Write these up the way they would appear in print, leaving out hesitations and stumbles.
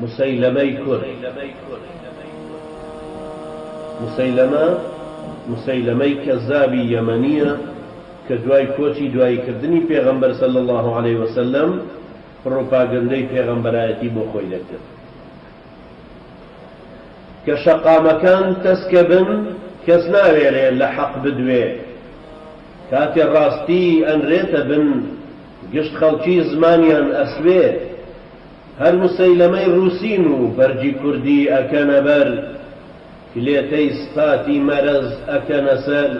مسەیلەمەی کورد. مسەیلەمەی کەزابی یەمەنیە کە دوای کۆچی دواییکردنی پێغەمبەر صلی الله عليه وسلم پڕۆپاگەندەی پێغەمبەرایەتی بۆ خۆی دەکرد کە شەقامەکان تەسکە بن کەس ناوێرێ لە حەق بدوێ، کاتێ ڕاستی ئەنرێتە بن گشت خەڵکی زمانیان ئەسوێ، هەر مسەیلەمەی ڕووسین و بەرجی کوردی ئەکەنە بەر، کلێتەی سپاتی مەرەز ئەکەنە سەر،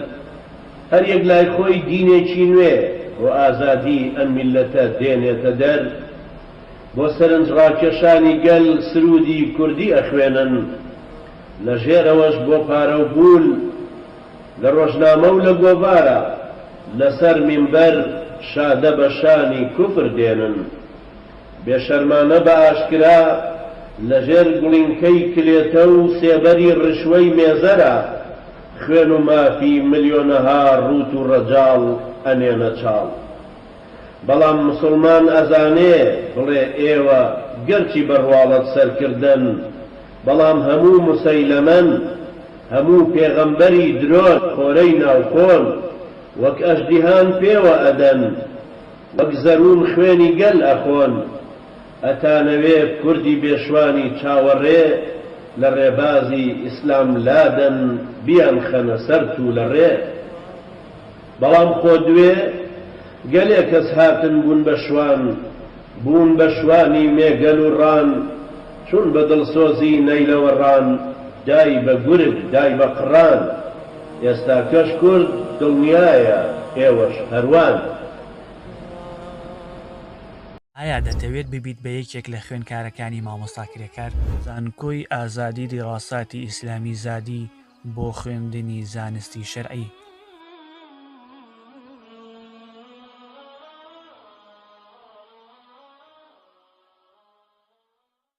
هەر یەک لای خۆی دینێکی نوێ و ئازادی ئەم میللەتە دێنێتە دەر، بۆ سەرنج ڕاکێشانی گەل سرودی کوردی ئەخوێنن، لە ژێرەوەش بۆ پارە و بول، لە ڕۆژنامە و لە گۆڤارە لەسەر مینبەر شادە بە شانی کوفر دێنن، بێشەرمانە بە ئاشکرا لەژێر گوڵینکەی کلێتە و سێبەری ڕشوەی مێزەرە، خوێن و مافی ملیۆنەها ڕوت و ڕەجاڵ ئەنێنە چاڵ. بەڵام مسڵمان ئەزانێ بڵێ ئێوە گەرچی بەڕواڵەت سەرکردن، بەڵام هەموو مسەیلەمەن، هەموو پێغەمبەری درۆت خۆرەی ناوخۆن، وەک ئەژدیهان پێوە ئەدەن، وەک زەروون خوێنی گەل ئەخۆن، ئەتانەوێ کوردی بێشوانی چاوەڕێ، لە ڕێبازی ئیسلام لادەن بیان خەنە سەرت و لە ڕێ. بەڵام خۆ دوێ گەلێ کەس هاتن بوون بە شوانی مێگەل و ڕان، چون بە دڵسۆزی نەیلەوەڕان، دای بە گورگ دای بە قڕان، ئێستا کەش کورد دڵنیایە ئێوەش هەروان. ئایا دەتەوێت ببیت بە یەکێک لە خوێندکارەکانی مامۆستاکرێکار؟ زانکۆی ئازادی دیڕاساتی ئیسلامی زادی بۆ خوێندنی زانستی شەرعی.